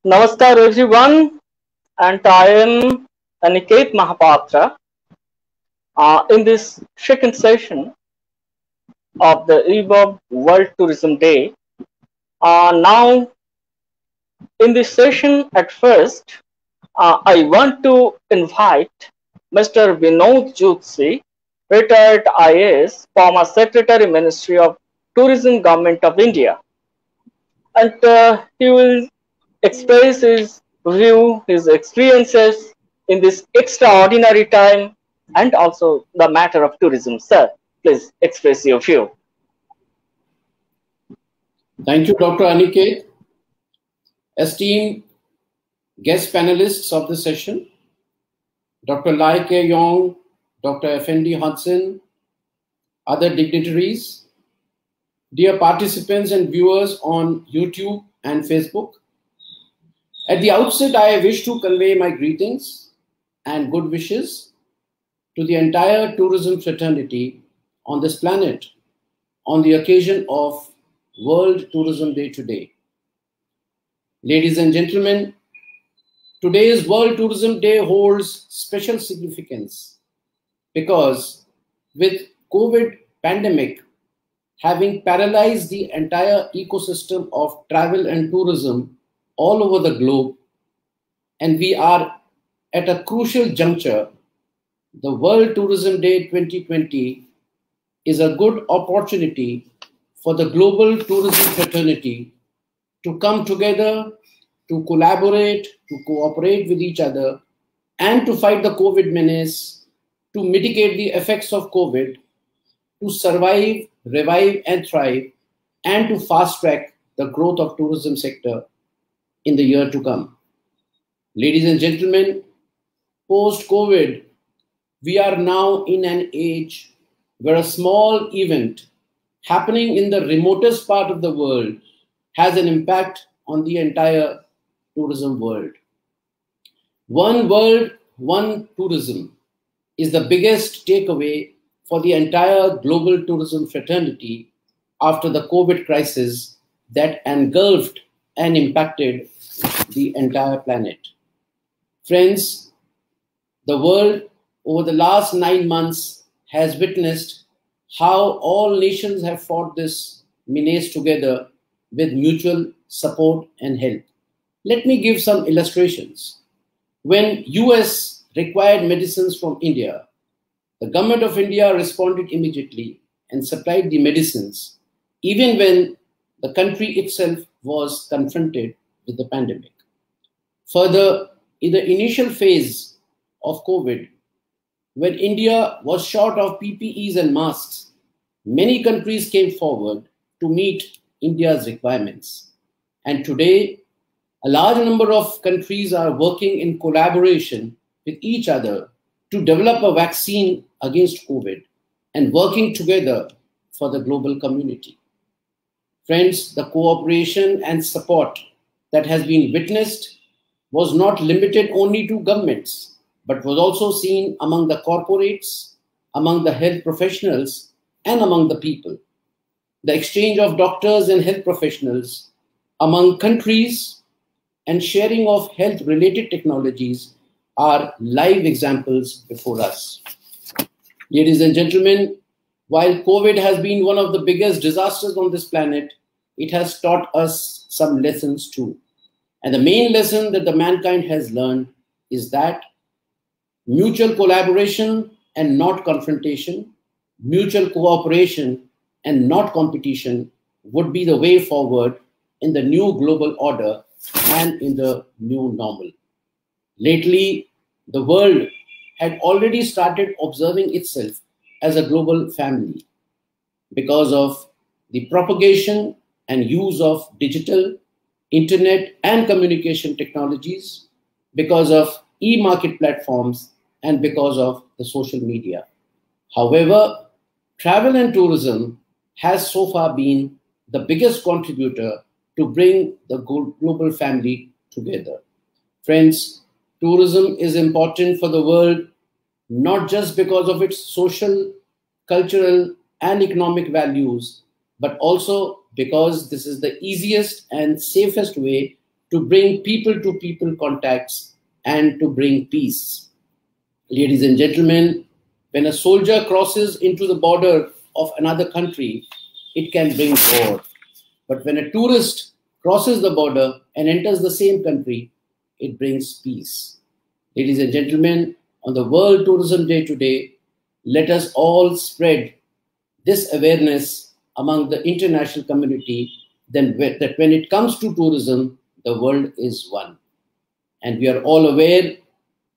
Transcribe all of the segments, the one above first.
Namaskar everyone, and I am Aniket Mahapatra. In this second session of the EBOB World Tourism Day, now in this session at first, I want to invite Mr. Vinod Jutsi, retired IAS, former Secretary Ministry of Tourism, Government of India, and he will express his view, his experiences in this extraordinary time and also the matter of tourism. Sir, please express your view. Thank you, Dr. Aniket. Esteemed guest panelists of the session, Dr. Lai K. Yong, Dr. Effendi Hudson, other dignitaries, dear participants and viewers on YouTube and Facebook. At the outset, I wish to convey my greetings and good wishes to the entire tourism fraternity on this planet on the occasion of World Tourism Day today. Ladies and gentlemen, today's World Tourism Day holds special significance because with COVID pandemic having paralyzed the entire ecosystem of travel and tourism all over the globe, and we are at a crucial juncture, the World Tourism Day 2020 is a good opportunity for the global tourism fraternity to come together, to collaborate, to cooperate with each other, and to fight the COVID menace, to mitigate the effects of COVID, to survive, revive, and thrive, and to fast-track the growth of tourism sector in the year to come. Ladies and gentlemen, post-COVID, we are now in an age where a small event happening in the remotest part of the world has an impact on the entire tourism world. One world, one tourism is the biggest takeaway for the entire global tourism fraternity after the COVID crisis that engulfed and impacted the entire planet. Friends, the world over the last 9 months has witnessed how all nations have fought this menace together with mutual support and help. Let me give some illustrations. When US required medicines from India, the government of India responded immediately and supplied the medicines, even when the country itself was confronted with the pandemic. Further, in the initial phase of COVID, when India was short of PPEs and masks, many countries came forward to meet India's requirements. And today, a large number of countries are working in collaboration with each other to develop a vaccine against COVID and working together for the global community. Friends, the cooperation and support that has been witnessed was not limited only to governments, but was also seen among the corporates, among the health professionals, and among the people. The exchange of doctors and health professionals among countries and sharing of health-related technologies are live examples before us. Ladies and gentlemen, while COVID has been one of the biggest disasters on this planet, it has taught us some lessons too. And the main lesson that the mankind has learned is that mutual collaboration and not confrontation, mutual cooperation and not competition would be the way forward in the new global order and in the new normal. Lately, the world had already started observing itself as a global family because of the propagation and use of digital, internet and communication technologies, because of e-market platforms, and because of the social media. However, travel and tourism has so far been the biggest contributor to bring the global family together. Friends, tourism is important for the world, not just because of its social, cultural, and economic values, but also because this is the easiest and safest way to bring people-to-people contacts and to bring peace. Ladies and gentlemen, when a soldier crosses into the border of another country, it can bring war. But when a tourist crosses the border and enters the same country, it brings peace. Ladies and gentlemen, on the World Tourism Day today, let us all spread this awareness among the international community that when it comes to tourism, the world is one. And we are all aware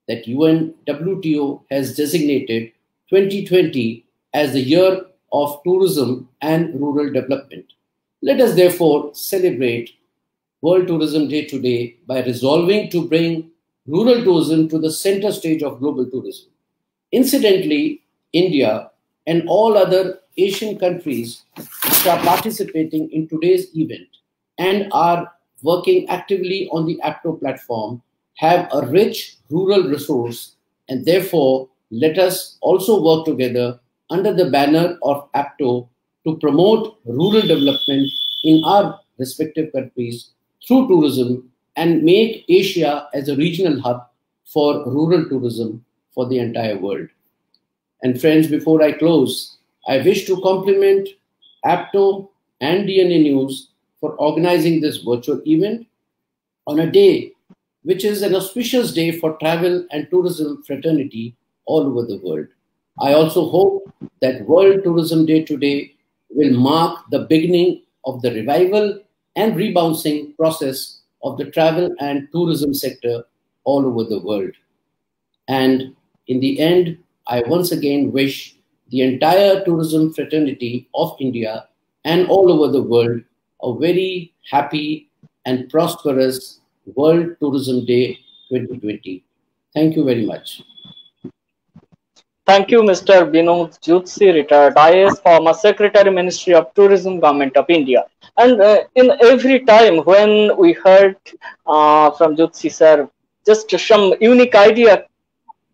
that WTO has designated 2020 as the year of tourism and rural development. Let us therefore celebrate World Tourism Day today by resolving to bring rural tourism to the center stage of global tourism. Incidentally, India and all other Asian countries which are participating in today's event and are working actively on the ABTO platform have a rich rural resource, and therefore let us also work together under the banner of ABTO to promote rural development in our respective countries through tourism and make Asia as a regional hub for rural tourism for the entire world. And friends, before I close, I wish to compliment ABTO and DNA News for organizing this virtual event on a day which is an auspicious day for travel and tourism fraternity all over the world. I also hope that World Tourism Day today will mark the beginning of the revival and rebouncing process of the travel and tourism sector all over the world. And in the end, I once again wish the entire tourism fraternity of India and all over the world a very happy and prosperous World Tourism Day 2020. Thank you very much. Thank you, Mr. Binod Jutsi, retired IAS, former Secretary, Ministry of Tourism, Government of India. And in every time when we heard from Jutsi sir, just some unique idea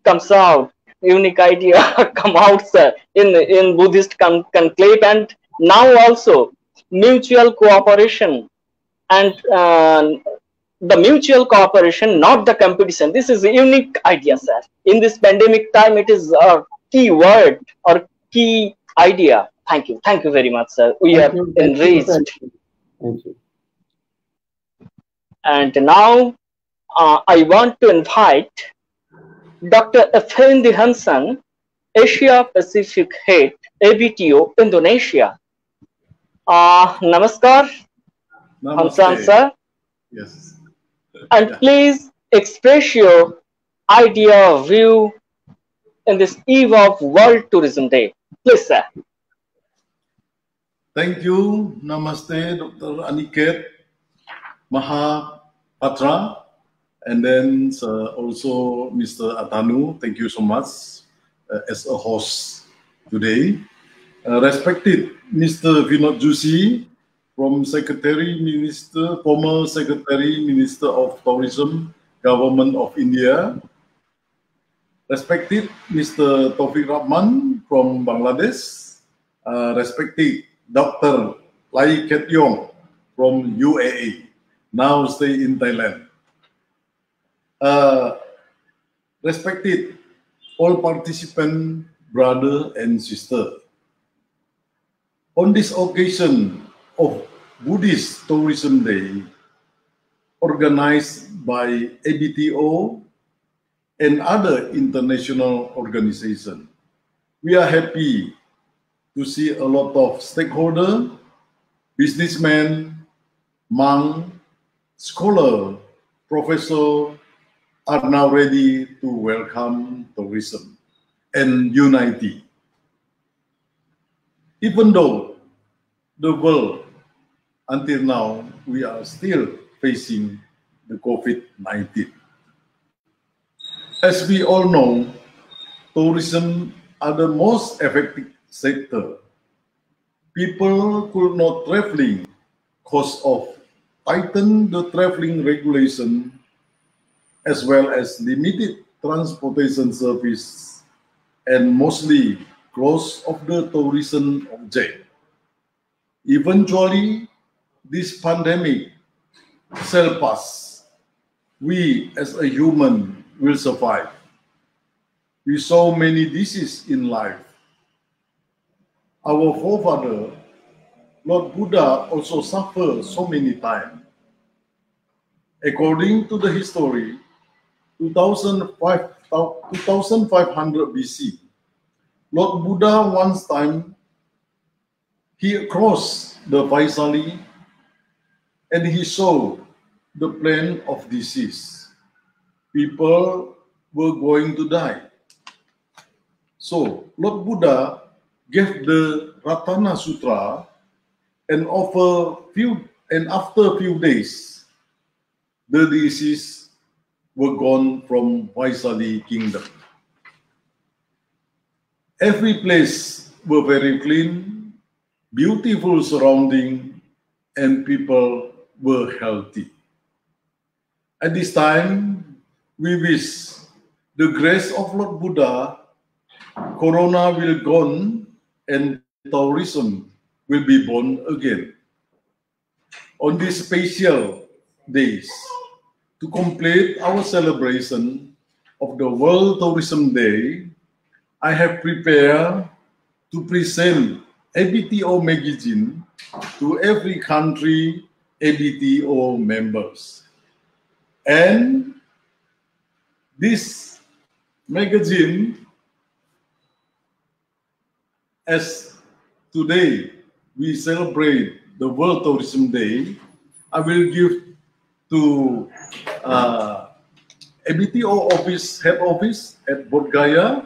comes out, unique idea come out, sir, in Buddhist conclave, and now also mutual cooperation and the mutual cooperation, not the competition. This is a unique idea, sir. In this pandemic time, it is a key word or key idea. Thank you. Thank you very much, sir. We are enraged. Thank you. And now I want to invite Dr. Effendi Hansen, Asia Pacific Head, ABTO, Indonesia. Namaskar, Hansen, sir. Yes. And please express your idea, view in this eve of World Tourism Day. Please, sir. Thank you. Namaste, Dr. Aniket Mahapatra. And then also Mr. Atanu. Thank you so much as a host today. Respected Mr. Binod Jutsi, former Secretary Minister of Tourism, Government of India. Respected Mr. Taufik Rahman from Bangladesh. Respected Dr. Lai Ket Yong from UAE, now stay in Thailand. Respected all participants, brother and sister. On this occasion of Buddhist Tourism Day, organized by ABTO and other international organizations, we are happy to see a lot of stakeholders, businessmen, monks, scholars, professors are now ready to welcome tourism and unity. Even though the world, until now, we are still facing the COVID-19. As we all know, tourism are the most affected sector. People could not traveling because of tighten the traveling regulation as well as limited transportation service and mostly close of the tourism object. Eventually, this pandemic shall pass we as a human will survive. We saw many diseases in life. Our forefather, Lord Buddha, also suffered so many times. According to the history, 2500 BC, Lord Buddha once time he crossed the Vaisali and he saw the plain of disease. People were going to die. So Lord Buddha gave the Ratana Sutra and after a few days, the disease were gone from Vaisali kingdom. Every place were very clean, beautiful surrounding, and people were healthy. At this time, we wish the grace of Lord Buddha, Corona will gone and tourism will be born again. On these special days, to complete our celebration of the World Tourism Day, I have prepared to present ABTO magazine to every country ABTO members. And this magazine, as today we celebrate the World Tourism Day, I will give to ABTO office, head office at Bodh Gaya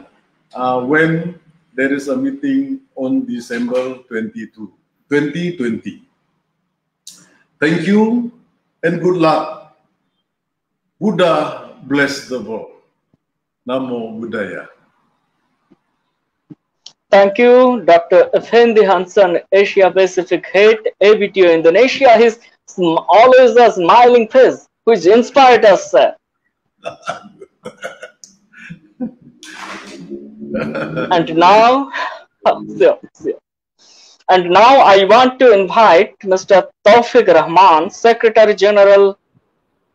when there is a meeting on December 2020. Thank you and good luck. Buddha bless the world. Namo Buddhaya. Thank you, Dr. Effendi Hansen, Asia Pacific Head, ABTO Indonesia. He's always a smiling face, which inspired us, sir. And now, And now I want to invite Mr. Tawfiq Rahman, Secretary General,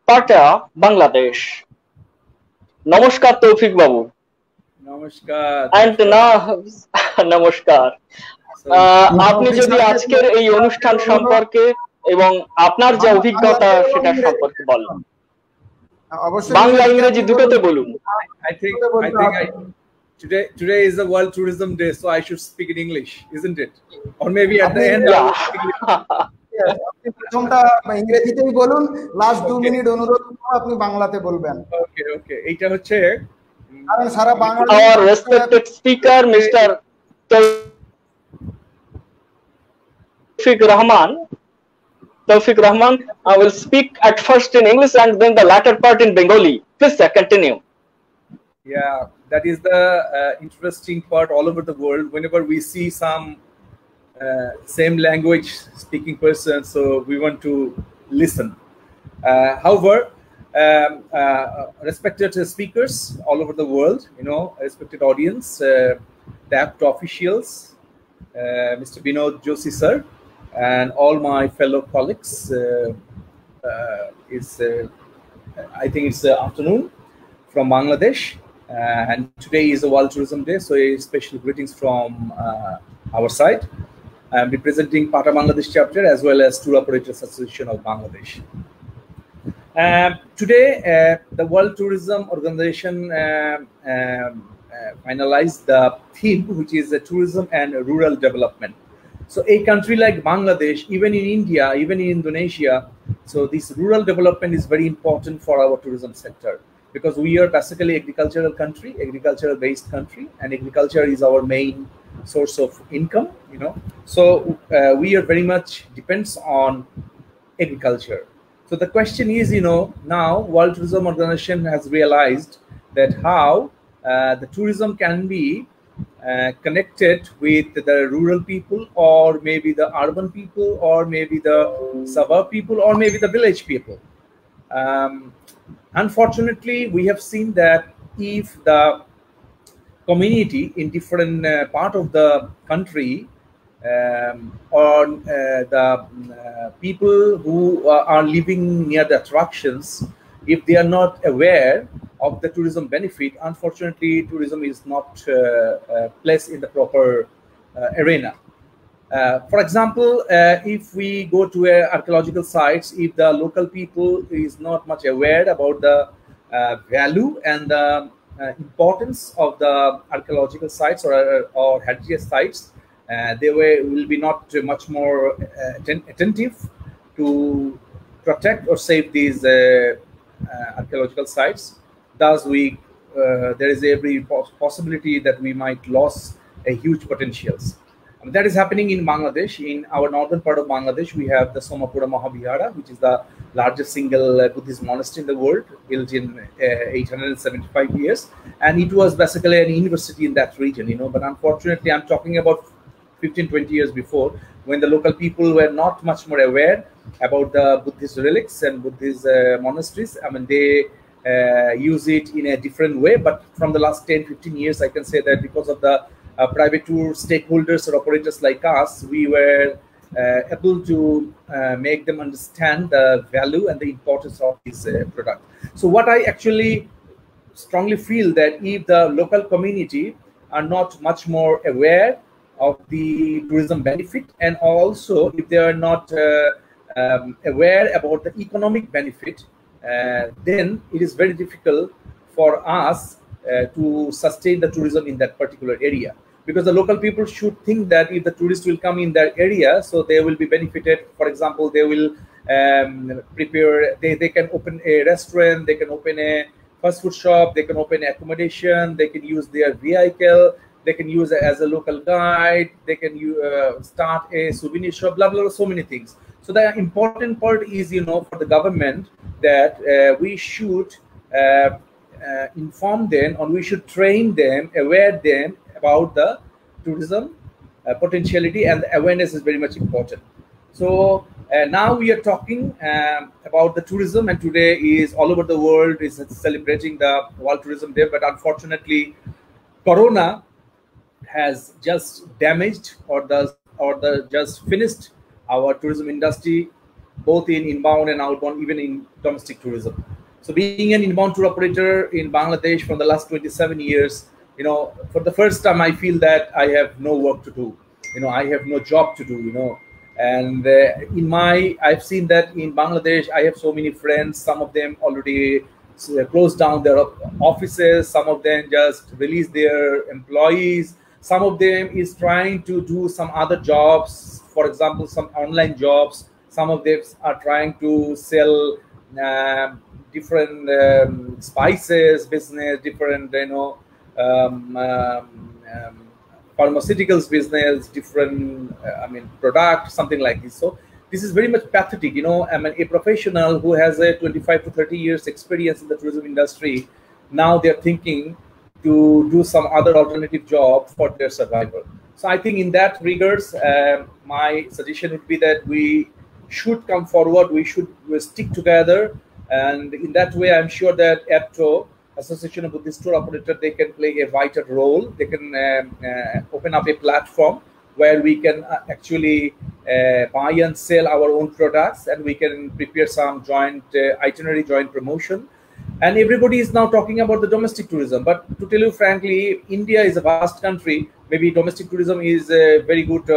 PATA, Bangladesh. Namaskar, Tawfiq Babu. Namaskar. And now, Namaskar. আপনি যদি আজকের এই অনুষ্ঠান সম্পর্কে এবং আপনার যে অভিজ্ঞতা সেটা সম্পর্কে বলেন, বাংলা ইংরেজি দুটোতে বলুন। I think today is the World Tourism Day, so I should speak in English, isn't it? Or maybe at the end. প্রথমটা ইংরেজিতেই বলুন, লাস্ট 2 মিনিট অনুরোধ আপনি বাংলাতে বলবেন। ওকে এইটা হচ্ছে কারণ সারা Bangla our respected speaker Mr. Tawfiq Rahman will speak at first in English and then the latter part in Bengali. Please continue. Yeah, that is the interesting part all over the world. Whenever we see some same language speaking person, so we want to listen. However, respected speakers all over the world, respected audience, the ABTO officials, Mr. Binod Joshi sir, and all my fellow colleagues, I think it's afternoon from Bangladesh, and today is the World Tourism Day, so a special greetings from our side. I'm representing PATA Bangladesh chapter as well as Tour Operators Association of Bangladesh. Today, the World Tourism Organization finalized the theme, which is tourism and rural development. So a country like Bangladesh, even in India, even in Indonesia, so this rural development is very important for our tourism sector, because we are basically agricultural country, agricultural based country, and agriculture is our main source of income, So we are very much depends on agriculture. So the question is, now World Tourism Organization has realized that how the tourism can be connected with the rural people, or maybe the urban people, or maybe the suburb people, or maybe the village people. Unfortunately, we have seen that if the community in different part of the country or the people who are living near the attractions, if they are not aware of the tourism benefit, unfortunately, tourism is not placed in the proper arena. For example, if we go to archaeological sites, if the local people is not much aware about the value and the importance of the archaeological sites or heritage sites, they will be not much more attentive to protect or save these archaeological sites. Thus, there is every possibility that we might lose a huge potentials. That is happening in Bangladesh. In our northern part of Bangladesh, we have the Somapura Mahavihara, which is the largest single Buddhist monastery in the world, built in 875 years. And it was basically an university in that region, But unfortunately, I'm talking about 15, 20 years before, when the local people were not much more aware about the Buddhist relics and Buddhist monasteries. I mean, they use it in a different way. But from the last 10, 15 years, I can say that because of the private tour stakeholders or operators like us, we were able to make them understand the value and the importance of this product. So what I actually strongly feel that if the local community are not much more aware of the tourism benefit, and also if they are not aware about the economic benefit, then it is very difficult for us to sustain the tourism in that particular area. Because the local people should think that if the tourists will come in that area, so they will be benefited. For example, they will prepare, they can open a restaurant, they can open a fast food shop, they can open accommodation, they can use their vehicle, they can use it as a local guide, they can start a souvenir shop, blah, blah, blah, so many things. So the important part is, for the government that we should inform them, or we should train them, aware them about the tourism potentiality, and the awareness is very much important. So now we are talking about the tourism, and today is all over the world is celebrating the World Tourism Day. But unfortunately, Corona has just damaged or just finished our tourism industry, both in inbound and outbound, even in domestic tourism. So being an inbound tour operator in Bangladesh for the last 27 years, for the first time, I feel that I have no work to do. I have no job to do, And I've seen that in Bangladesh, I have so many friends. Some of them already closed down their offices. Some of them just released their employees. Some of them is trying to do some other jobs, for example, some online jobs. Some of them are trying to sell different spices business, different, pharmaceuticals business, different, product, something like this. So this is very much pathetic, a professional who has a 25 to 30 years experience in the tourism industry, now they're thinking to do some other alternative job for their survival. So I think in that regards, my suggestion would be that we should come forward, we should stick together, and in that way, I'm sure that ABTO, Association of Buddhist Tour Operator, they can play a vital role. They can open up a platform where we can actually buy and sell our own products, and we can prepare some joint itinerary, joint promotion. And everybody is now talking about the domestic tourism. But to tell you frankly, India is a vast country. Maybe domestic tourism is a very good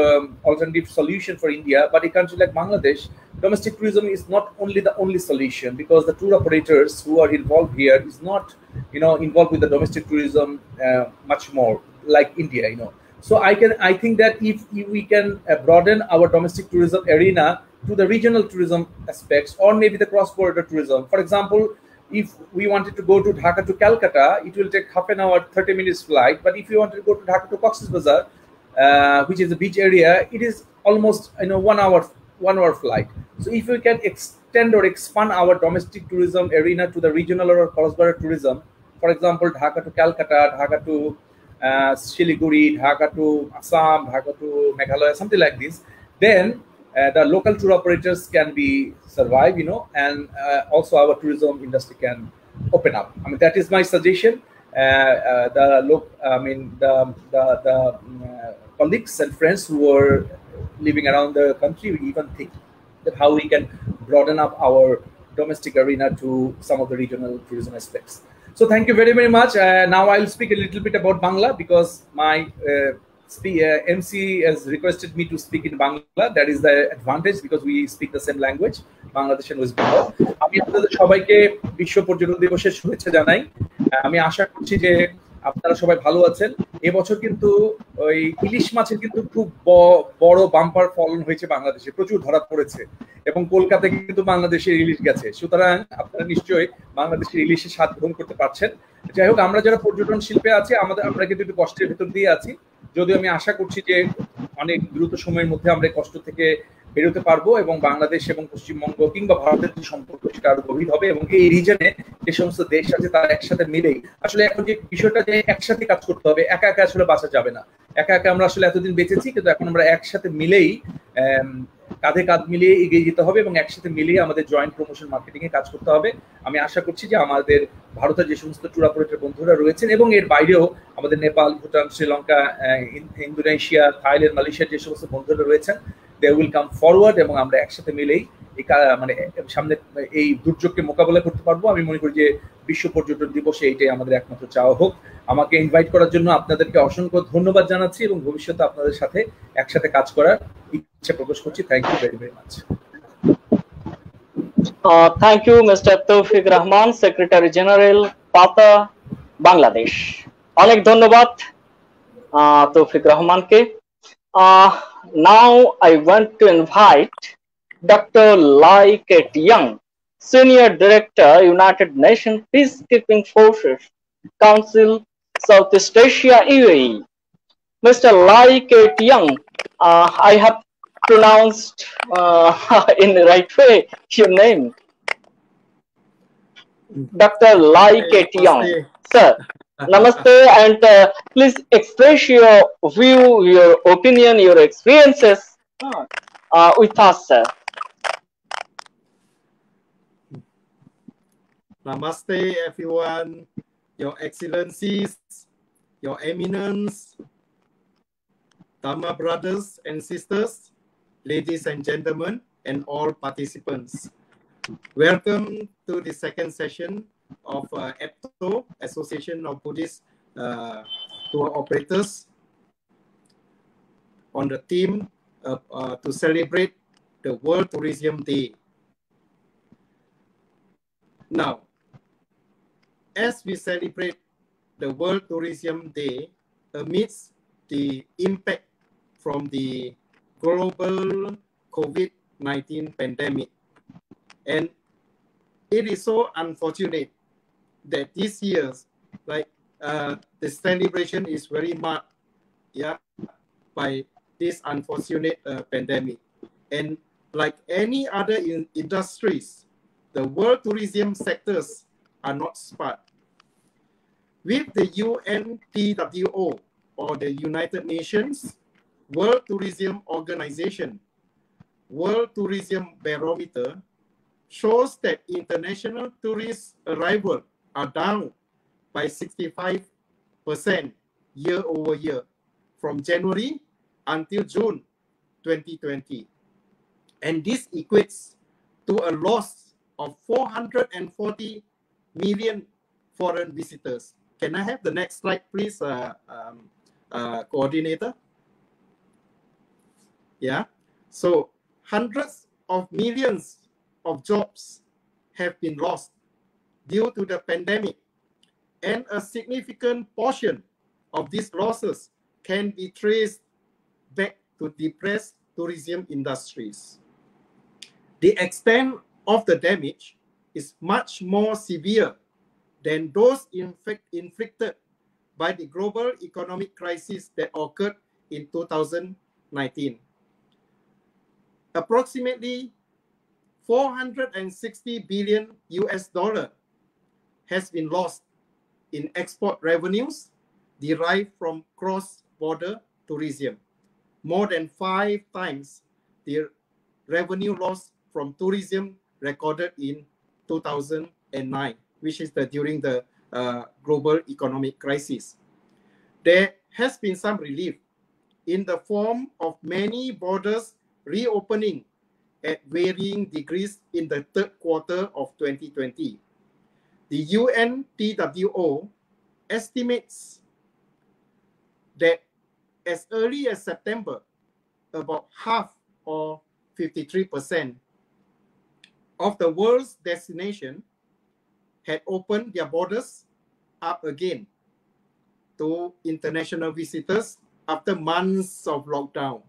alternative solution for India. But a country like Bangladesh, domestic tourism is not only the only solution, because the tour operators who are involved here is not, involved with the domestic tourism much more like India, So I think that if we can broaden our domestic tourism arena to the regional tourism aspects, or maybe the cross-border tourism. For example, if we wanted to go to Dhaka to Calcutta, it will take half an hour, 30 minutes flight. But if you wanted to go to Dhaka to Cox's Bazar, which is a beach area, it is almost 1 hour flight. So if we can extend or expand our domestic tourism arena to the regional or cross-border tourism, for example, Dhaka to Calcutta, Dhaka to Siliguri, Dhaka to Assam, Dhaka to Meghalaya, something like this, then the local tour operators can be survive, and also our tourism industry can open up. That is my suggestion. The colleagues and friends who are living around the country, we even think that how we can broaden up our domestic arena to some of the regional tourism aspects. So thank you very, very much. Now I'll speak a little bit about Bangla because my MC has requested me to speak in Bangla. That is the advantage because we speak the same language, Bangladesh and West Bengal. আমি আপনাদের সবাইকে বিশ্ব পর্যটন দিবসের শুভেচ্ছা জানাই। আমি আশা করছি যে আপনারা সবাই ভালো আছেন। এবছর কিন্তু ওই ইলিশ মাছের কিন্তু খুব বড় বাম্পার ফলন হয়েছে বাংলাদেশে, প্রচুর ধরা পড়েছে এবং কলকাতায় কিন্তু বাংলাদেশের ইলিশ গেছে। সুতরাং আপনারা নিশ্চয়ই বাংলাদেশের ইলিশের স্বাদ গ্রহণ করতে পারছেন। যাই হোক, আমরা যারা পর্যটন শিল্পে আছি আমরা কিন্তু একটু কষ্টের ভেতর দিয়ে আছি, যদিও আমি আশা করছি যে অনেক দ্রুত সময়ের মধ্যে আমরা কষ্ট থেকে বেরোতে পারবো এবং বাংলাদেশ এবং পশ্চিমবঙ্গ কিংবা ভারতের যে সম্পর্ক সেটা আরো গভীর হবে এবং এই রিজনে যে সমস্ত দেশ আছে তারা একসাথে মিলেই আসলে এখন যে বিষয়টা যে একসাথে কাজ করতে হবে, একা একা আসলে বাঁচা যাবে না। একা একা আমরা আসলে এতদিন বেঁচেছি, কিন্তু এখন আমরা একসাথে মিলেই কাঁধে কাঁধ মিলিয়ে এগিয়ে যেতে হবে এবং একসাথে মিলিয়ে আমাদের জয়েন্ট প্রমোশন মার্কেটিং এ কাজ করতে হবে। আমি আশা করছি যে আমাদের ভারতের যে সমস্ত ট্যুর অপারেটর বন্ধুরা রয়েছেন এবং এর বাইরেও আমাদের নেপাল, ভুটান, শ্রীলঙ্কা, ইন্দোনেশিয়া, থাইল্যান্ড, মালয়েশিয়ার যে সমস্ত বন্ধুরা রয়েছেন, দে উইল কাম ফরওয়ার্ড এবং আমরা একসাথে মিলেই মানে সামনে এই দুর্যোগকে মোকাবেলা করতে পারবো। আমি মনে করি যে বিশ্ব পর্যটন দিবসে এইটাই আমাদের একমাত্র চাওয়া হোক। আমাকে ইনভাইট করার জন্য আপনাদেরকে অসংখ্য ধন্যবাদ জানাচ্ছি এবং ভবিষ্যতে আপনাদের সাথে একসাথে কাজ করার ইচ্ছা প্রকাশ করছি। Thank you very very much. Thank you, Mr. Tawfiq Rahman, Secretary General, PATA, Bangladesh. অনেক ধন্যবাদ তৌফিক রহমানকে। Now I want to invite Dr. Lai Ket Young, Senior Director, United Nations Peacekeeping Forces, Council, Southeast Asia, UAE. Mr. Lai Ket Young, I have pronounced in the right way your name. Dr. Lai Ket Young. Sir, namaste, and please express your view, your opinion, your experiences with us, sir. Namaste, everyone, Your Excellencies, Your Eminence, Dharma brothers and sisters, ladies and gentlemen, and all participants. Welcome to the second session of ABTO, Association of Buddhist Tour Operators, on the theme to celebrate the World Tourism Day. Now, as we celebrate the World Tourism Day amidst the impact from the global COVID-19 pandemic, and it is so unfortunate that this year, the celebration is very marked, by this unfortunate pandemic. And like any other industries, the world tourism sectors are not spared. With the UNTWO, or the United Nations World Tourism Organization, World Tourism Barometer shows that international tourist arrivals are down by 65% year over year from January until June 2020. And this equates to a loss of 440 million foreign visitors. Can I have the next slide, please, coordinator? Yeah. So hundreds of millions of jobs have been lost due to the pandemic, and a significant portion of these losses can be traced back to depressed tourism industries. The extent of the damage is much more severe than those inflicted by the global economic crisis that occurred in 2019. Approximately 460 billion US dollar has been lost in export revenues derived from cross-border tourism, more than 5 times the revenue loss from tourism recorded in 2009, which is during the global economic crisis. There has been some relief in the form of many borders reopening at varying degrees in the third quarter of 2020. The UNTWO estimates that as early as September, about half or 53% of the world's destination had opened their borders up again to international visitors after months of lockdown.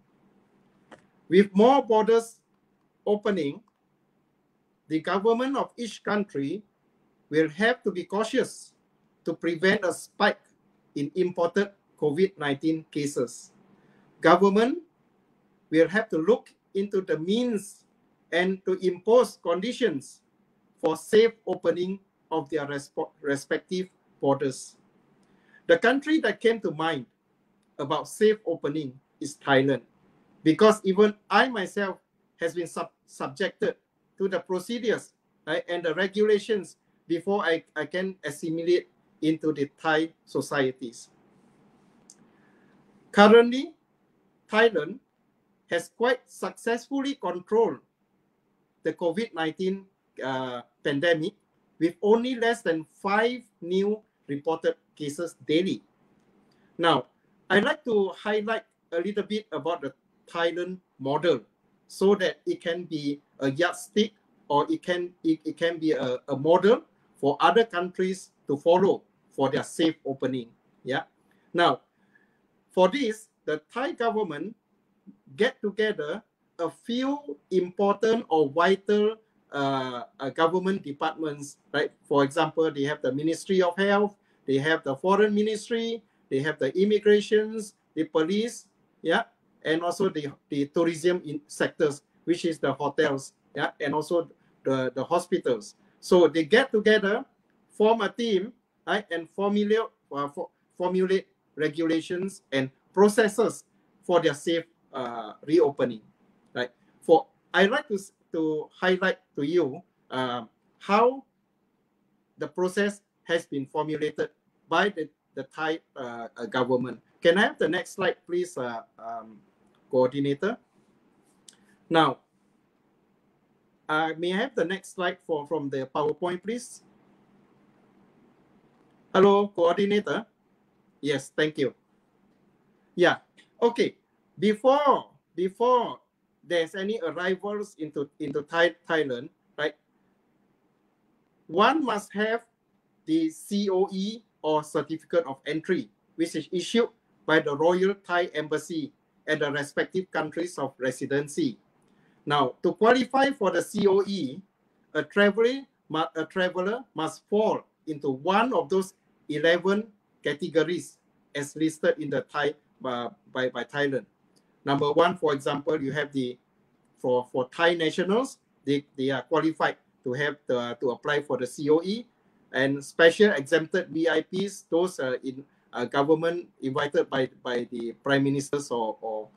With more borders opening, the government of each country will have to be cautious to prevent a spike in imported COVID-19 cases. Government will have to look into the means and to impose conditions for safe opening of their respective borders. The country that came to mind about safe opening is Thailand, because even I myself has been subjected to the procedures, right, and the regulations before I can assimilate into the Thai societies. Currently, Thailand has quite successfully controlled the COVID-19 pandemic with only less than 5 new reported cases daily. Now, I'd like to highlight a little bit about the Thailand model so that it can be a yardstick, or it can be a model for other countries to follow for their safe opening. Yeah. Now, for this, the Thai government get together a few important or vital government departments, right? For example, they have the Ministry of Health, they have the Foreign Ministry, they have the immigrations, the police, yeah, and also the tourism sectors, which is the hotels, yeah, and also the hospitals. So they get together, form a team, right, and formulate regulations and processes for their safe reopening, right? I'd like to highlight to you how the process has been formulated by the Thai government. Can I have the next slide, please, coordinator? Now, may I have the next slide from the PowerPoint, please? Hello, coordinator. Yes, thank you. Yeah, okay. Before there's any arrivals into Thailand, right? One must have the COE or certificate of entry, which is issued by the Royal Thai Embassy at the respective countries of residency. Now, to qualify for the COE, a traveler must fall into one of those 11 categories as listed in the Thai by Thailand. Number one, for example, you have for Thai nationals, they are qualified to have to apply for the COE, and special exempted VIPs, those in government invited by the prime ministers or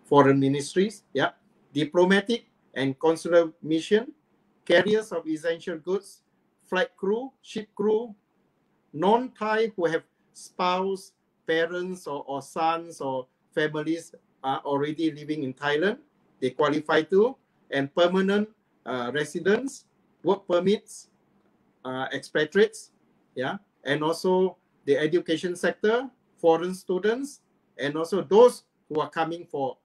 foreign ministries, yeah, diplomatic and consular mission, carriers of essential goods, flight crew, ship crew, non-Thai who have spouse, parents, or sons or families are already living in Thailand, they qualify too, and permanent residents, work permits, expatriates, yeah, and also the education sector, foreign students, and also those who are coming for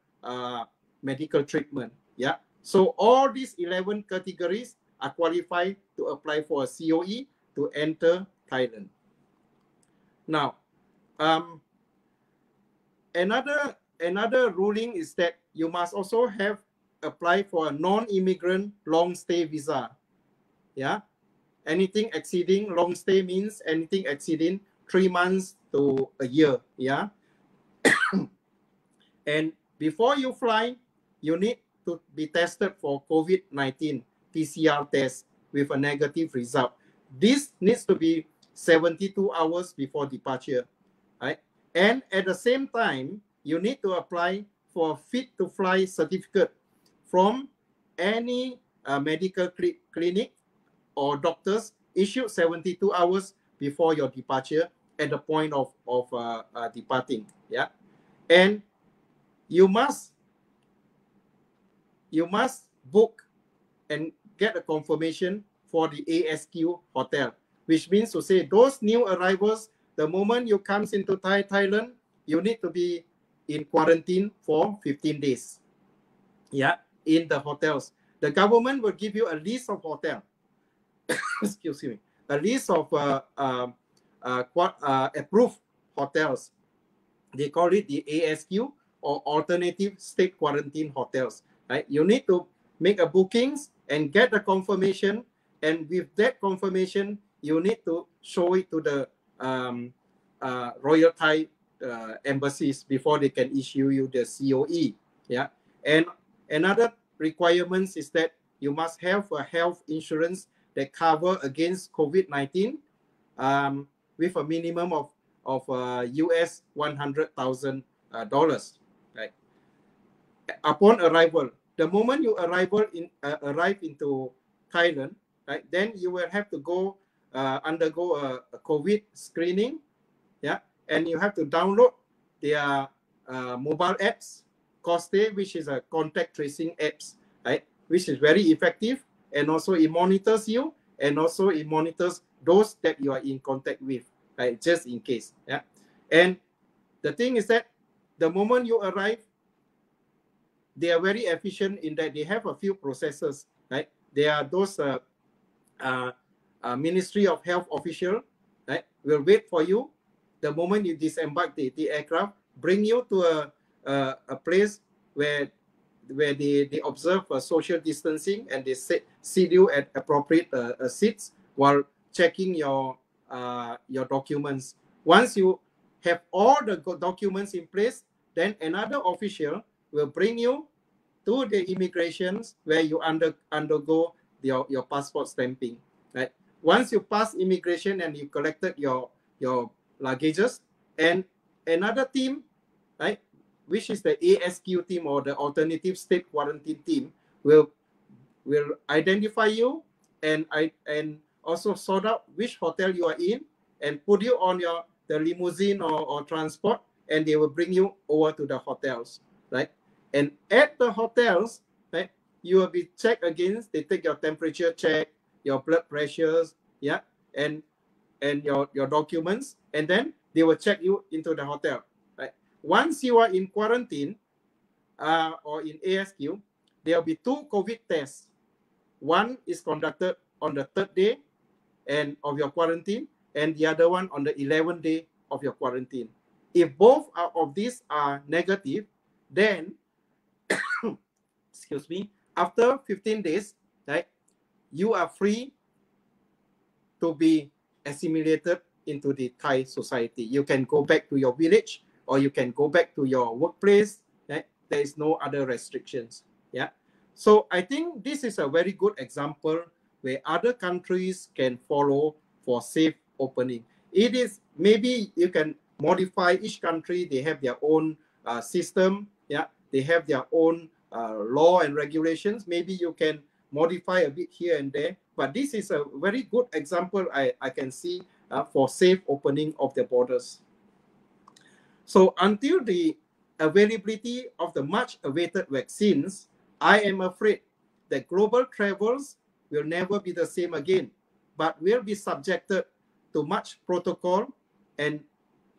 medical treatment, yeah. So all these 11 categories are qualified to apply for a COE to enter Thailand. Now, another ruling is that you must also have apply for a non-immigrant long stay visa. Yeah, anything exceeding long stay means anything exceeding 3 months to a year. Yeah, and before you fly, you need to be tested for COVID-19 PCR test with a negative result. This needs to be 72 hours before departure, right? And at the same time, you need to apply for a fit to fly certificate from any medical clinic or doctors issued 72 hours before your departure at the point of departing. Yeah, and you must you must book and get a confirmation for the ASQ hotel, which means to say those new arrivals, the moment you comes into Thailand, you need to be in quarantine for 15 days. Yeah, in the hotels. The government will give you a list of hotels. Excuse me, a list of approved hotels. They call it the ASQ, or alternative state quarantine hotels. Right? You need to make a bookings and get the confirmation, and with that confirmation, you need to show it to the Royal Thai embassies before they can issue you the COE. Yeah, and another requirements is that you must have a health insurance that cover against COVID-19 with a minimum of US $100,000. Right? Upon arrival, the moment you arrive into Thailand, right, then you will have to go undergo a COVID screening, yeah, and you have to download their mobile apps, Coste, which is a contact tracing apps, right, which is very effective, and also it monitors you, and also it monitors those that you are in contact with, right, just in case, yeah. And the thing is that the moment you arrive, they are very efficient in that they have a few processes, right? There are those Ministry of Health official, right, will wait for you. The moment you disembark the aircraft, bring you to a place where they observe social distancing, and they sit you at appropriate seats while checking your documents. Once you have all the documents in place, then another official will bring you to the immigrations where you undergo your passport stamping. Right. Once you pass immigration and you collected your luggages, and another team, right, which is the ASQ team, or the alternative state quarantine team, will identify you and also sort out which hotel you are in, and put you on the limousine or transport, and they will bring you over to the hotels, right? And at the hotels, right, you will be checked against. They take your temperature check, your blood pressures, yeah, and your documents, and then they will check you into the hotel, right? Once you are in quarantine or in ASQ, there will be 2 COVID tests. One is conducted on the 3rd day and of your quarantine, and the other one on the 11th day of your quarantine. If both of these are negative, then excuse me, after 15 days, right, you are free to be assimilated into the Thai society. You can go back to your village, or you can go back to your workplace. Right? There is no other restrictions. Yeah. So I think this is a very good example where other countries can follow for safe opening. It is, maybe you can modify each country. They have their own system. Yeah. They have their own law and regulations. Maybe you can modify a bit here and there, but this is a very good example I can see for safe opening of the borders. So until the availability of the much awaited vaccines, I am afraid that global travels will never be the same again, but will be subjected to much protocol and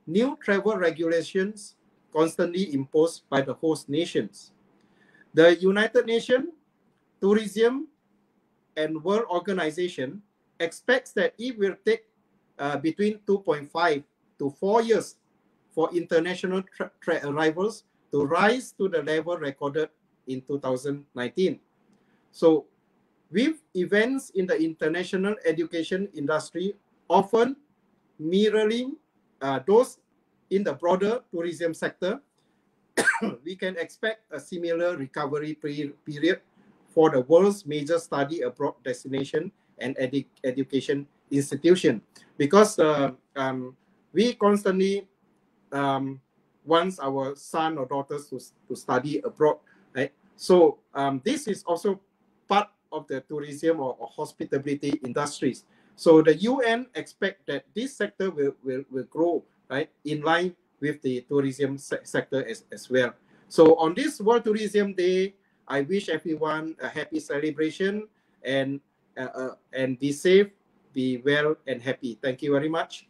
new travel regulations constantly imposed by the host nations. The United Nations Tourism and World Organization expects that it will take between 2.5 to 4 years for international arrivals to rise to the level recorded in 2019. So, with events in the international education industry often mirroring those in the broader tourism sector, we can expect a similar recovery period for the world's major study abroad destination and education institution, because we constantly want our son or daughters to study abroad, right? So this is also part of the tourism or hospitality industries. So the UN expect that this sector will grow, right, in line with the tourism sector as well. So on this World Tourism Day, I wish everyone a happy celebration and be safe, be well and happy. Thank you very much.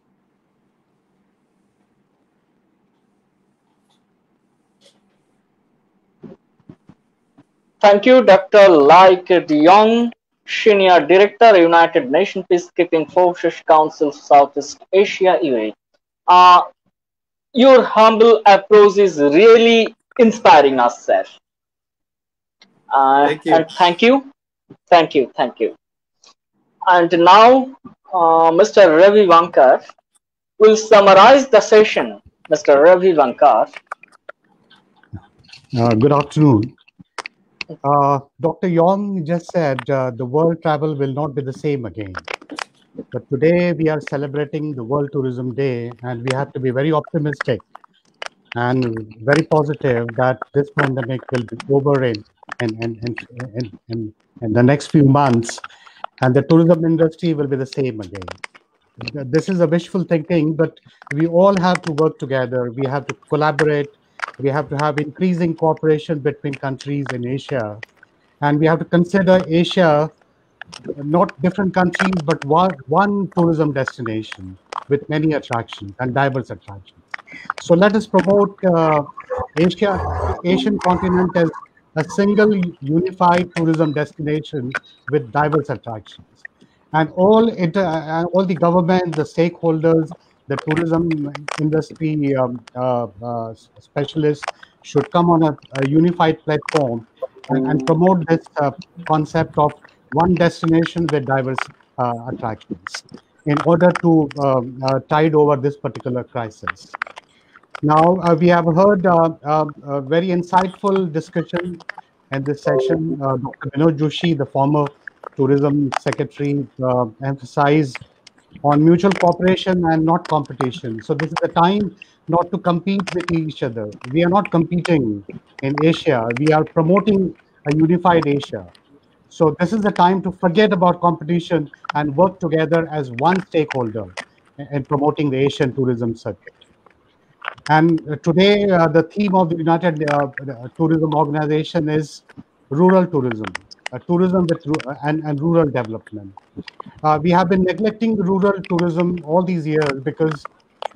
Thank you, Dr. Lai De Jong, Senior Director, United Nations Peacekeeping Forces Council, Southeast Asia, UAE. Your humble approach is really inspiring us, sir. Thank you. And thank you, thank you, thank you. And now, Mr. Ravi Vankar will summarize the session. Mr. Ravi Vankar. Good afternoon. Dr. Yong just said the world travel will not be the same again. But today we are celebrating the World Tourism Day, and we have to be very optimistic and very positive that this pandemic will be over in the next few months, and the tourism industry will be the same again. This is a wishful thinking, but we all have to work together. We have to collaborate. We have to have increasing cooperation between countries in Asia. And we have to consider Asia not different countries, but one tourism destination with many attractions and diverse attractions. So let us promote Asian continent as a single unified tourism destination with diverse attractions. And all the government, the stakeholders, the tourism industry specialists should come on a unified platform and promote this concept of one destination with diverse attractions in order to tide over this particular crisis. Now, we have heard a very insightful discussion in this session. Dr. Vinod Joshi, the former tourism secretary, emphasized on mutual cooperation and not competition. So this is the time not to compete with each other. We are not competing in Asia. We are promoting a unified Asia. So this is the time to forget about competition and work together as one stakeholder in promoting the Asian tourism circuit. And today, the theme of the United Tourism Organization is rural tourism, tourism with and rural development. We have been neglecting rural tourism all these years because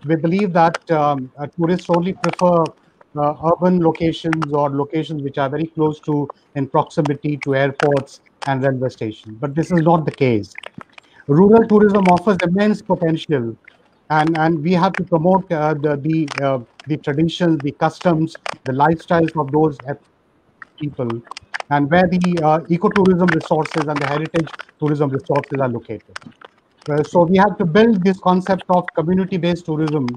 we believe that tourists only prefer urban locations or locations which are very close to in proximity to airports and railway stations. But this is not the case. Rural tourism offers immense potential, and we have to promote the traditions, the customs, the lifestyles of those people, and where the ecotourism resources and the heritage tourism resources are located. So we have to build this concept of community-based tourism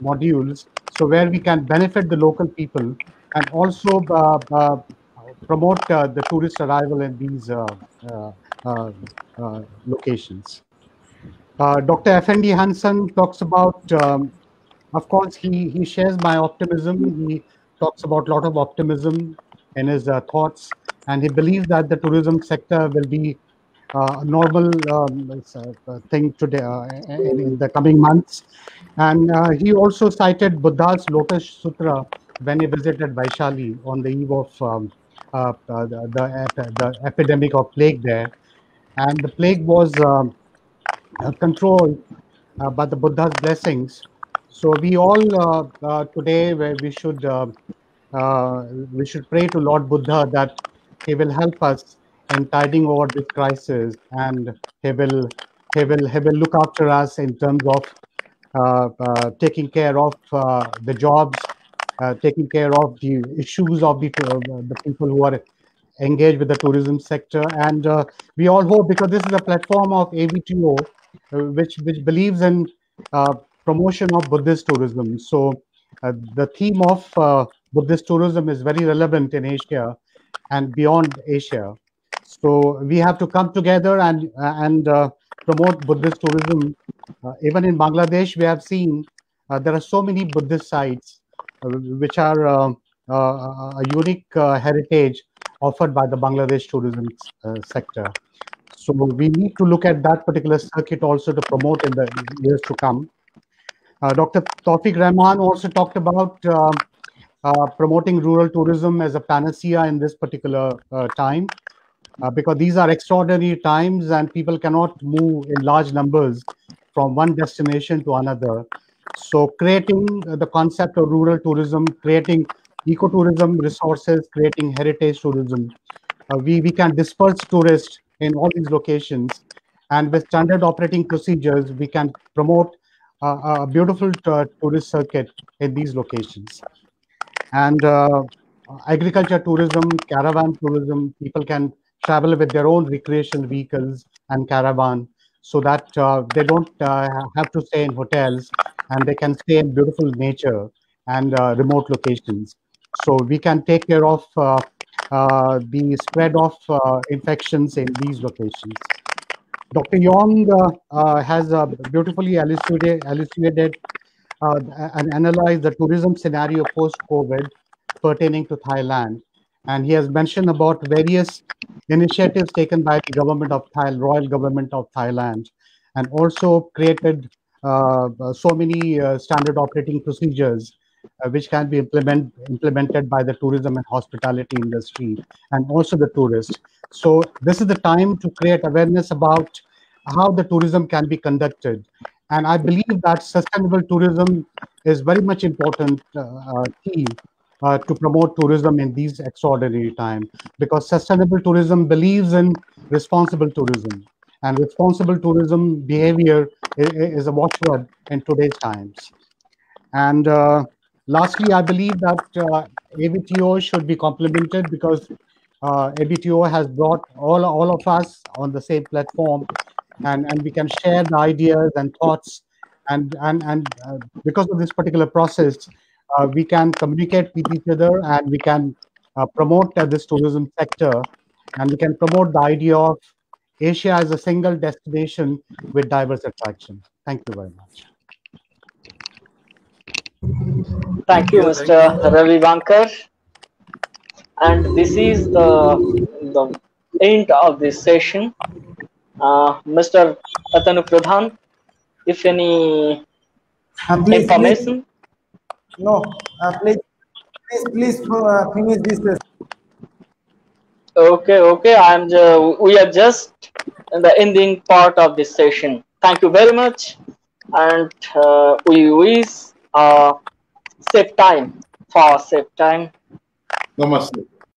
modules, so where we can benefit the local people and also promote the tourist arrival in these locations. Dr. Effendi Hansen talks about, of course, he shares my optimism. He talks about a lot of optimism in his thoughts, and he believes that the tourism sector will be a normal thing today in the coming months. And he also cited Buddha's Lotus Sutra when he visited Vaishali on the eve of the epidemic of plague there. And the plague was controlled by the Buddha's blessings. So we all today we should pray to Lord Buddha that he will help us in tiding over this crisis, and he will look after us in terms of taking care of the jobs, taking care of the issues of the people who are engaged with the tourism sector. And we all hope, because this is a platform of ABTO, which believes in promotion of Buddhist tourism. So the theme of Buddhist tourism is very relevant in Asia and beyond Asia. So we have to come together and promote Buddhist tourism. Even in Bangladesh, we have seen there are so many Buddhist sites which are a unique heritage offered by the Bangladesh tourism sector. So we need to look at that particular circuit also to promote in the years to come. Dr. Tawfiq Rahman also talked about promoting rural tourism as a panacea in this particular time, because these are extraordinary times and people cannot move in large numbers from one destination to another. So creating the concept of rural tourism, creating ecotourism resources, creating heritage tourism, we can disperse tourists in all these locations, and with standard operating procedures, we can promote a beautiful tourist circuit in these locations. And agriculture tourism, caravan tourism, people can travel with their own recreational vehicles and caravan, so that they don't have to stay in hotels, and they can stay in beautiful nature and remote locations. So we can take care of the spread of infections in these locations. Dr. Yong has beautifully elucidated and analyzed the tourism scenario post-COVID pertaining to Thailand. And he has mentioned about various initiatives taken by the government of Royal Government of Thailand, and also created so many standard operating procedures which can be implemented by the tourism and hospitality industry and also the tourist. So this is the time to create awareness about how the tourism can be conducted. And I believe that sustainable tourism is very much important key to promote tourism in these extraordinary times, because sustainable tourism believes in responsible tourism, and responsible tourism behavior is a watchword in today's times. And lastly, I believe that ABTO should be complemented, because ABTO has brought all of us on the same platform, and we can share the ideas and thoughts, and because of this particular process, we can communicate with each other, and we can promote this tourism sector, and we can promote the idea of Asia as a single destination with diverse attraction. Thank you very much. Thank you, Mr. Ravi Bankar. And this is the end of this session. Mr. Atanu Pradhan, if any Please, information. no, please finish this session. Okay. We are just in the ending part of this session. Thank you very much, and we wish safe time. Namaste.